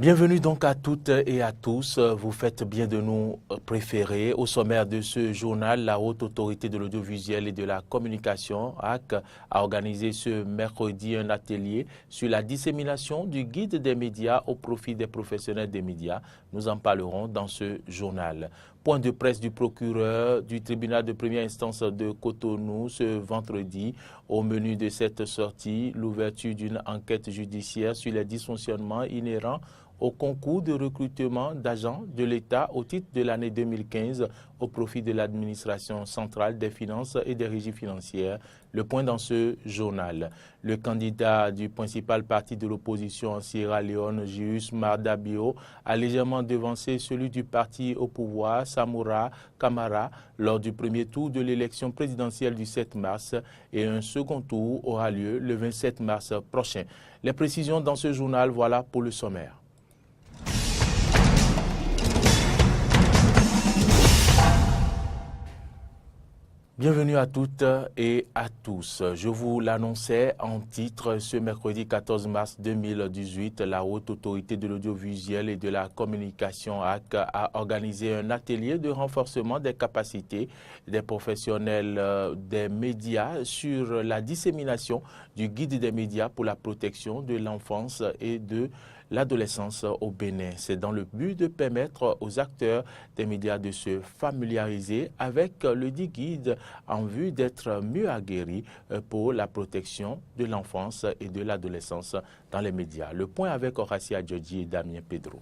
Bienvenue donc à toutes et à tous. Vous faites bien de nous préférer. Au sommaire de ce journal, la Haute Autorité de l'Audiovisuel et de la Communication, HAC, a organisé ce mercredi un atelier sur la dissémination du guide des médias au profit des professionnels des médias. Nous en parlerons dans ce journal. Point de presse du procureur du tribunal de première instance de Cotonou ce vendredi. Au menu de cette sortie, l'ouverture d'une enquête judiciaire sur les dysfonctionnements inhérents au concours de recrutement d'agents de l'État au titre de l'année 2015 au profit de l'administration centrale des finances et des régies financières. Le point dans ce journal. Le candidat du principal parti de l'opposition en Sierra Leone, Jius Marda Bio, a légèrement devancé celui du parti au pouvoir, Samura Kamara, lors du premier tour de l'élection présidentielle du 7 mars et un second tour aura lieu le 27 mars prochain. Les précisions dans ce journal, voilà pour le sommaire. Bienvenue à toutes et à tous. Je vous l'annonçais en titre ce mercredi 14 mars 2018, la Haute Autorité de l'Audiovisuel et de la Communication HAC a organisé un atelier de renforcement des capacités des professionnels des médias sur la dissémination du guide des médias pour la protection de l'enfance et de l'adolescence au Bénin. C'est dans le but de permettre aux acteurs des médias de se familiariser avec le dit guide en vue d'être mieux aguerris pour la protection de l'enfance et de l'adolescence dans les médias. Le point avec Horacio Adjodji et Damien Pedro.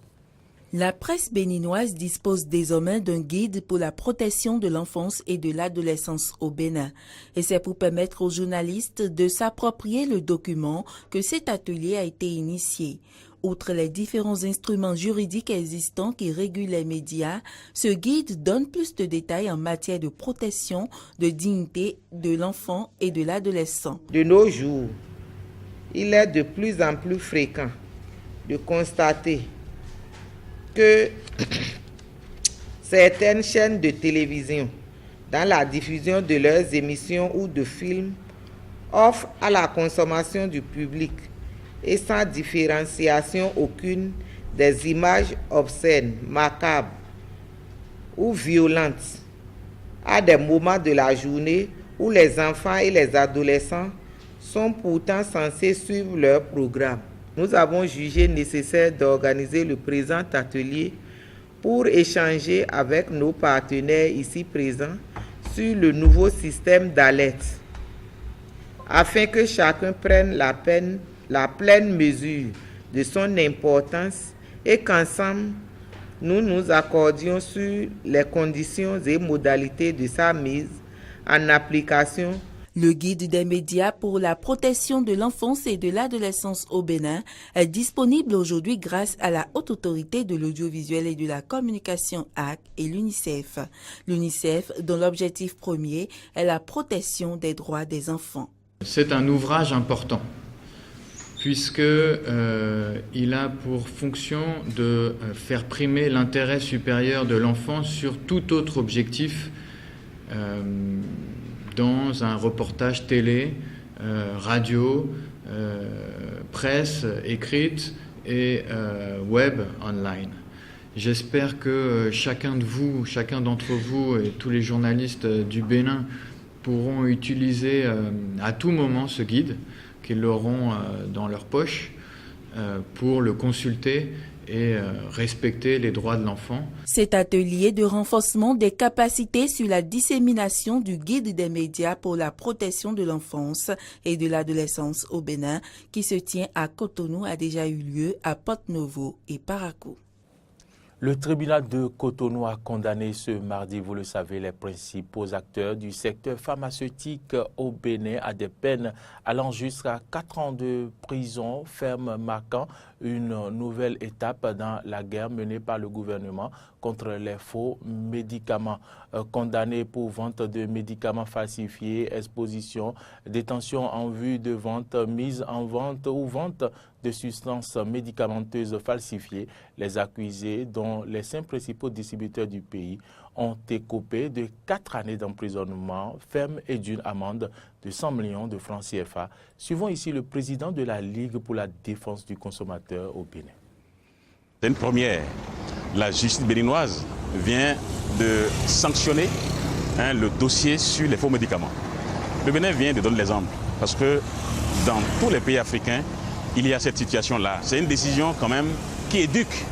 La presse béninoise dispose désormais d'un guide pour la protection de l'enfance et de l'adolescence au Bénin. Et c'est pour permettre aux journalistes de s'approprier le document que cet atelier a été initié. Outre les différents instruments juridiques existants qui régulent les médias, ce guide donne plus de détails en matière de protection, de dignité de l'enfant et de l'adolescent. De nos jours, il est de plus en plus fréquent de constater que certaines chaînes de télévision, dans la diffusion de leurs émissions ou de films, offrent à la consommation du public et sans différenciation aucune des images obscènes, macabres ou violentes à des moments de la journée où les enfants et les adolescents sont pourtant censés suivre leur programme. Nous avons jugé nécessaire d'organiser le présent atelier pour échanger avec nos partenaires ici présents sur le nouveau système d'alerte, afin que chacun prenne la pleine mesure de son importance et qu'ensemble, nous nous accordions sur les conditions et modalités de sa mise en application. Le guide des médias pour la protection de l'enfance et de l'adolescence au Bénin est disponible aujourd'hui grâce à la Haute Autorité de l'Audiovisuel et de la Communication HAC et l'UNICEF. L'UNICEF, dont l'objectif premier est la protection des droits des enfants. C'est un ouvrage important puisque il a pour fonction de faire primer l'intérêt supérieur de l'enfant sur tout autre objectif dans un reportage télé, radio, presse écrite et web online. J'espère que chacun d'entre vous et tous les journalistes du Bénin pourront utiliser à tout moment ce guide, qu'ils l'auront dans leur poche pour le consulter et respecter les droits de l'enfant. Cet atelier de renforcement des capacités sur la dissémination du guide des médias pour la protection de l'enfance et de l'adolescence au Bénin, qui se tient à Cotonou, a déjà eu lieu à Porto-Novo et Parakou. Le tribunal de Cotonou a condamné ce mardi, vous le savez, les principaux acteurs du secteur pharmaceutique au Bénin à des peines allant jusqu'à 4 ans de prison ferme, marquant une nouvelle étape dans la guerre menée par le gouvernement contre les faux médicaments. Condamnés pour vente de médicaments falsifiés, exposition, détention en vue de vente, mise en vente ou vente de substances médicamenteuses falsifiées, les accusés, dont les 5 principaux distributeurs du pays, ont écopé de 4 années d'emprisonnement ferme et d'une amende de 100 millions de francs CFA. Suivons ici le président de la Ligue pour la défense du consommateur au Bénin. C'est une première. La justice béninoise vient de sanctionner le dossier sur les faux médicaments. Le Bénin vient de donner l'exemple parce que dans tous les pays africains, il y a cette situation-là. C'est une décision quand même qui éduque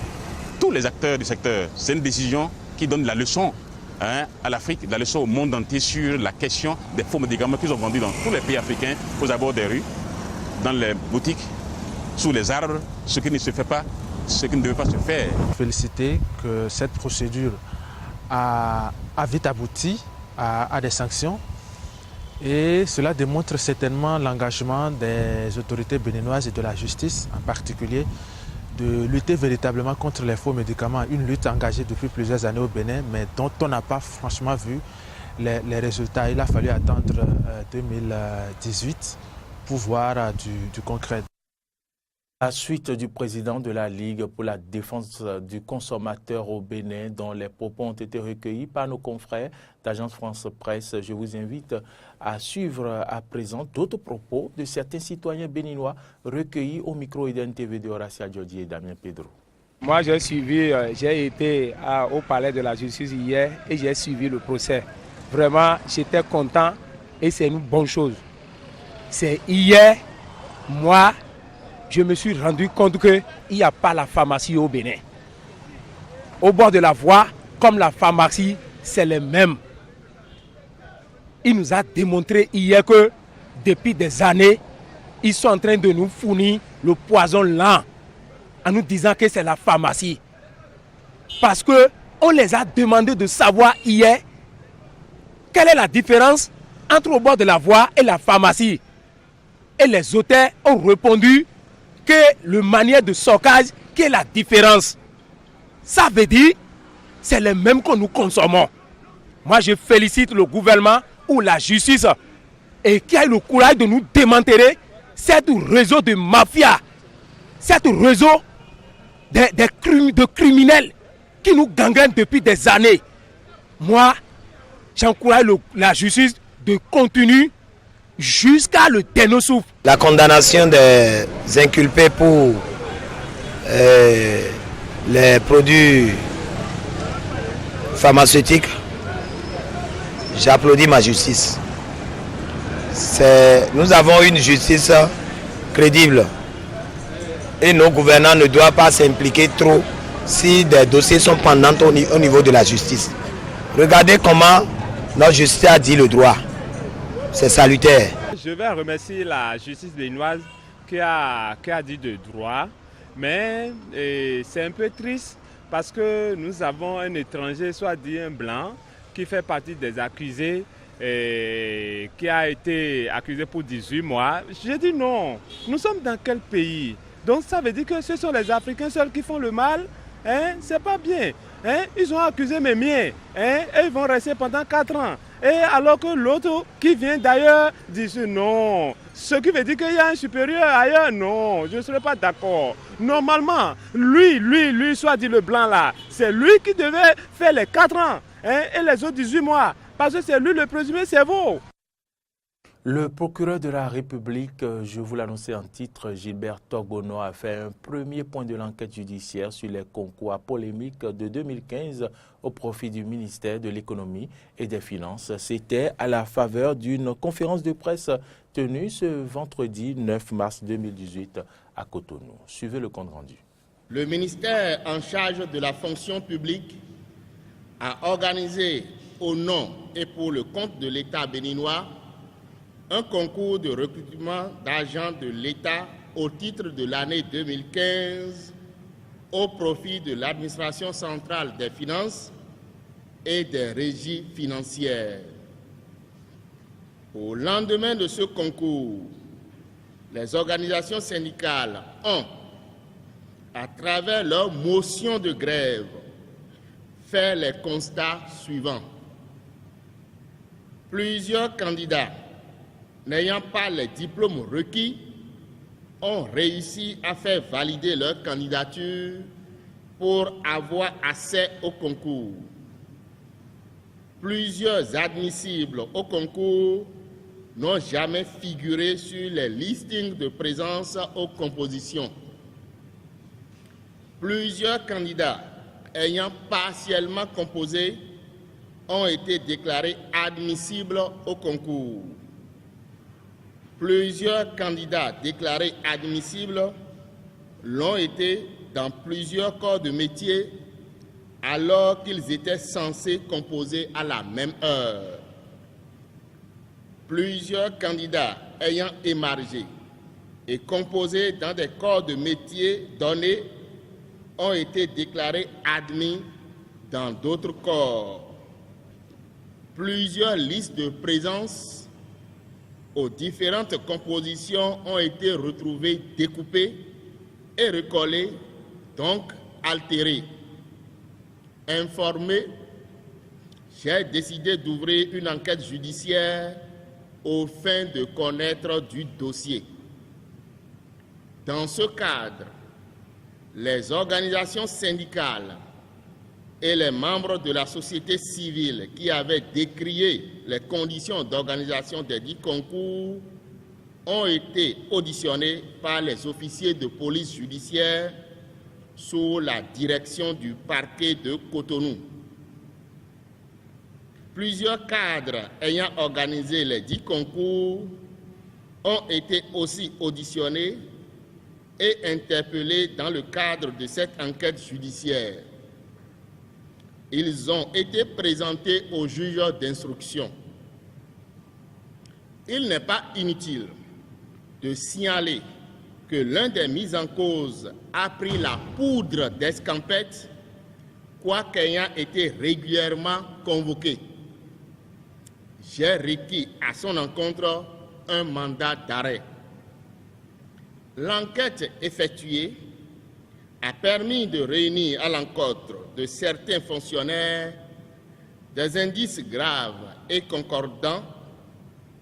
tous les acteurs du secteur. C'est une décision qui donne la leçon à l'Afrique, la leçon au monde entier sur la question des faux médicaments qui sont vendus dans tous les pays africains, aux abords des rues, dans les boutiques, sous les arbres, ce qui ne se fait pas, ce qui ne devait pas se faire. Féliciter que cette procédure a vite abouti à des sanctions et cela démontre certainement l'engagement des autorités béninoises et de la justice en particulier de lutter véritablement contre les faux médicaments, une lutte engagée depuis plusieurs années au Bénin mais dont on n'a pas franchement vu les résultats. Il a fallu attendre 2018 pour voir du concret. La suite du président de la Ligue pour la défense du consommateur au Bénin, dont les propos ont été recueillis par nos confrères d'Agence France Presse. Je vous invite à suivre à présent d'autres propos de certains citoyens béninois recueillis au micro IDN-TV de Horacia Djodi et Damien Pedro. Moi, j'ai été au palais de la justice hier et j'ai suivi le procès. Vraiment, j'étais content et c'est une bonne chose. C'est hier, moi, je me suis rendu compte qu'il n'y a pas la pharmacie au Bénin. Au bord de la voie, comme la pharmacie, c'est les mêmes. Il nous a démontré hier que depuis des années, ils sont en train de nous fournir le poison lent en nous disant que c'est la pharmacie. Parce qu'on les a demandé de savoir hier quelle est la différence entre au bord de la voie et la pharmacie. Et les auteurs ont répondu que le manière de stockage qui est la différence. Ça veut dire c'est le même que nous consommons. Moi je félicite le gouvernement ou la justice et qui a eu le courage de nous démanteler cet réseau de mafia, cet réseau de criminels qui nous gangrènent depuis des années. Moi j'encourage la justice de continuer jusqu'à le dernier souffle. La condamnation des inculpés pour les produits pharmaceutiques, j'applaudis ma justice. Nous avons une justice crédible et nos gouvernants ne doivent pas s'impliquer trop si des dossiers sont pendants au niveau de la justice. Regardez comment notre justice a dit le droit. C'est salutaire. Je vais remercier la justice béninoise qui a dit de droit, mais c'est un peu triste parce que nous avons un étranger, soit dit un blanc, qui fait partie des accusés, qui a été accusé pour 18 mois. J'ai dit non, nous sommes dans quel pays? Donc ça veut dire que ce sont les Africains seuls qui font le mal, hein? C'est pas bien. Hein? Ils ont accusé mes miens, hein? Et ils vont rester pendant 4 ans. Et alors que l'autre qui vient d'ailleurs dit non. Ce qui veut dire qu'il y a un supérieur ailleurs, non, je ne serais pas d'accord. Normalement, lui, soit dit le blanc là, c'est lui qui devait faire les 4 ans, hein? Et les autres 18 mois. Parce que c'est lui le présumé cerveau. Le procureur de la République, je vous l'annonçais en titre, Gilbert Torgono, a fait un premier point de l'enquête judiciaire sur les concours polémiques de 2015 au profit du ministère de l'Économie et des Finances. C'était à la faveur d'une conférence de presse tenue ce vendredi 9 mars 2018 à Cotonou. Suivez le compte rendu. Le ministère en charge de la fonction publique a organisé au nom et pour le compte de l'État béninois un concours de recrutement d'agents de l'État au titre de l'année 2015 au profit de l'administration centrale des finances et des régies financières. Au lendemain de ce concours, les organisations syndicales ont, à travers leur motion de grève, fait les constats suivants. Plusieurs candidats n'ayant pas les diplômes requis, ont réussi à faire valider leur candidature pour avoir accès au concours. Plusieurs admissibles au concours n'ont jamais figuré sur les listings de présence aux compositions. Plusieurs candidats ayant partiellement composé ont été déclarés admissibles au concours. Plusieurs candidats déclarés admissibles l'ont été dans plusieurs corps de métier alors qu'ils étaient censés composer à la même heure. Plusieurs candidats ayant émargé et composé dans des corps de métier donnés ont été déclarés admis dans d'autres corps. Plusieurs listes de présence aux différentes compositions ont été retrouvées découpées et recollées, donc altérées. Informé, j'ai décidé d'ouvrir une enquête judiciaire aux fins de connaître du dossier. Dans ce cadre, les organisations syndicales et les membres de la société civile qui avaient décrié les conditions d'organisation des dits concours ont été auditionnés par les officiers de police judiciaire sous la direction du parquet de Cotonou. Plusieurs cadres ayant organisé les dits concours ont été aussi auditionnés et interpellés dans le cadre de cette enquête judiciaire. Ils ont été présentés au juge d'instruction. Il n'est pas inutile de signaler que l'un des mis en cause a pris la poudre d'escampette, quoiqu'ayant été régulièrement convoqué. J'ai requis à son encontre un mandat d'arrêt. L'enquête effectuée a permis de réunir à l'encontre de certains fonctionnaires des indices graves et concordants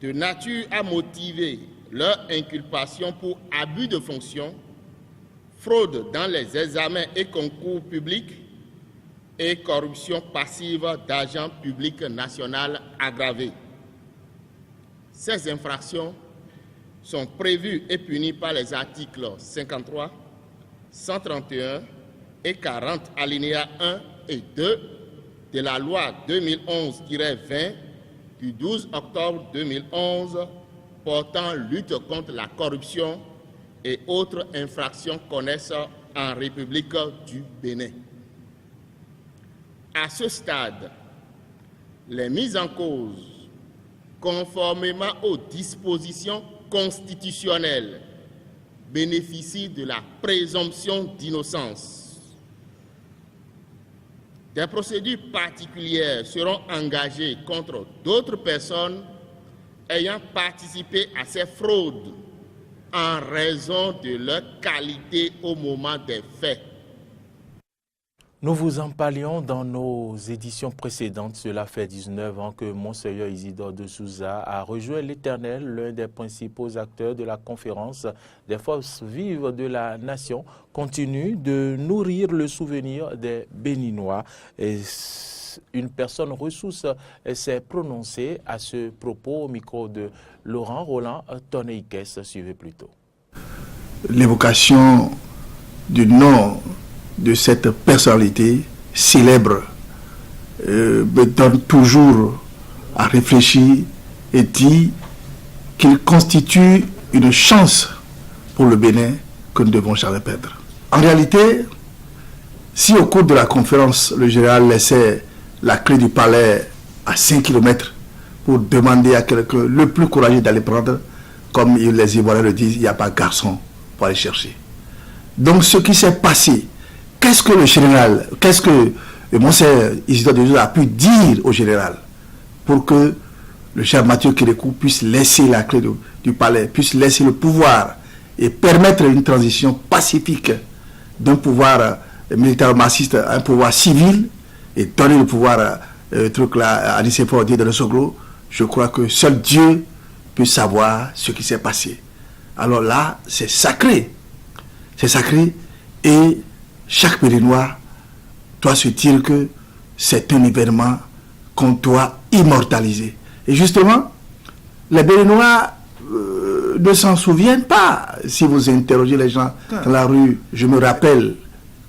de nature à motiver leur inculpation pour abus de fonction, fraude dans les examens et concours publics et corruption passive d'agents publics nationaux aggravés. Ces infractions sont prévues et punies par les articles 53, 131 et 40 alinéas 1 et 2 de la loi 2011-20 du 12 octobre 2011 portant lutte contre la corruption et autres infractions connexes en République du Bénin. À ce stade, les mises en cause, conformément aux dispositions constitutionnelles, bénéficient de la présomption d'innocence. Des procédures particulières seront engagées contre d'autres personnes ayant participé à ces fraudes en raison de leur qualité au moment des faits. Nous vous en parlions dans nos éditions précédentes. Cela fait 19 ans que Monseigneur Isidore de Souza a rejoint l'Éternel, l'un des principaux acteurs de la conférence des forces vives de la nation, continue de nourrir le souvenir des Béninois. Et une personne ressource s'est prononcée à ce propos au micro de Laurent Roland Toneikes. Suivez plutôt. L'évocation du nom de cette personnalité célèbre me donne toujours à réfléchir et dit qu'il constitue une chance pour le Bénin que nous ne devons jamais perdre. En réalité, si au cours de la conférence, le général laissait la clé du palais à 5 km pour demander à quelqu'un le plus courageux d'aller prendre, comme les Ivoiriens le disent, il n'y a pas garçon pour aller chercher. Donc ce qui s'est passé, qu'est-ce que le général, qu'est-ce que Monseigneur Isidore de Souza a pu dire au général pour que le cher Mathieu Kérékou puisse laisser la clé du palais, puisse laisser le pouvoir et permettre une transition pacifique d'un pouvoir militaire marxiste à un pouvoir civil et donner le pouvoir à Nicéphore de Soglo. Je crois que seul Dieu peut savoir ce qui s'est passé. Alors là, c'est sacré. C'est sacré et chaque Béninois doit se dire que c'est un événement qu'on doit immortaliser. Et justement, les Béninois ne s'en souviennent pas. Si vous interrogez les gens dans la rue, je me rappelle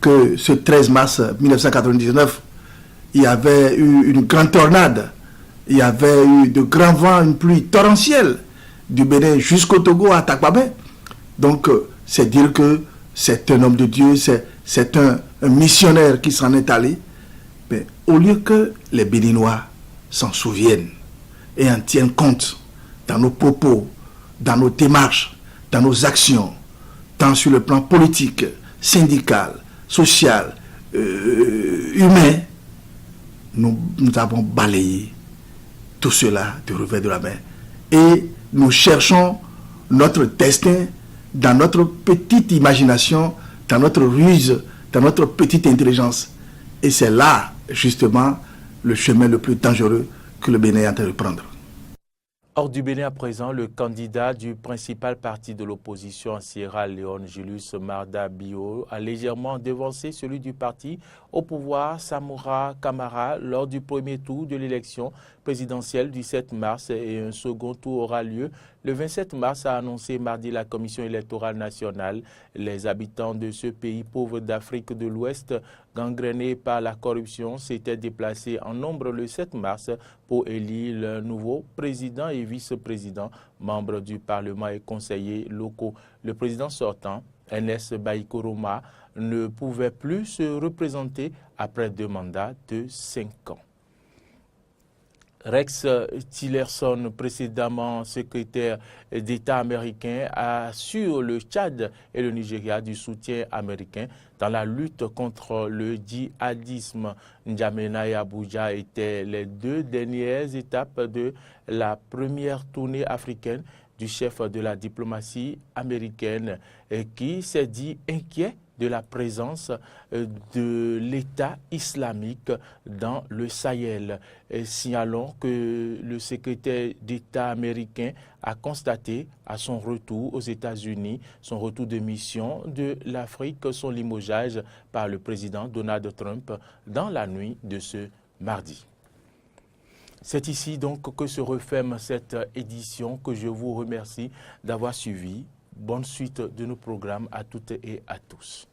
que ce 13 mars 1999, il y avait eu une grande tornade, il y avait eu de grands vents, une pluie torrentielle du Bénin jusqu'au Togo, à Takbabé. Donc, c'est dire que c'est un homme de Dieu, c'est un missionnaire qui s'en est allé. Mais au lieu que les Béninois s'en souviennent et en tiennent compte dans nos propos, dans nos démarches, dans nos actions, tant sur le plan politique, syndical, social, humain, nous avons balayé tout cela du revers de la main. Et nous cherchons notre destin dans notre petite imagination, dans notre ruse, dans notre petite intelligence. Et c'est là, justement, le chemin le plus dangereux que le Bénin est en train de prendre. Hors du Bénin à présent, le candidat du principal parti de l'opposition en Sierra Leone, Julius Maada Bio, a légèrement devancé celui du parti au pouvoir, Samora Kamara, lors du premier tour de l'élection présidentielle du 7 mars et un second tour aura lieu le 27 mars, a annoncé mardi la Commission électorale nationale. Les habitants de ce pays pauvre d'Afrique de l'Ouest, gangrénés par la corruption, s'étaient déplacés en nombre le 7 mars pour élire le nouveau président et vice-président, membres du Parlement et conseillers locaux. Le président sortant, Ernest Bai Koroma, ne pouvait plus se représenter après 2 mandats de 5 ans. Rex Tillerson, précédemment secrétaire d'État américain, assure le Tchad et le Nigeria du soutien américain dans la lutte contre le djihadisme. N'Djamena et Abuja étaient les 2 dernières étapes de la première tournée africaine du chef de la diplomatie américaine qui s'est dit inquiet de la présence de l'État islamique dans le Sahel. Et signalons que le secrétaire d'État américain a constaté à son retour aux États-Unis, son retour de mission de l'Afrique, son limogeage par le président Donald Trump dans la nuit de ce mardi. C'est ici donc que se referme cette édition que je vous remercie d'avoir suivi. Bonne suite de nos programmes à toutes et à tous.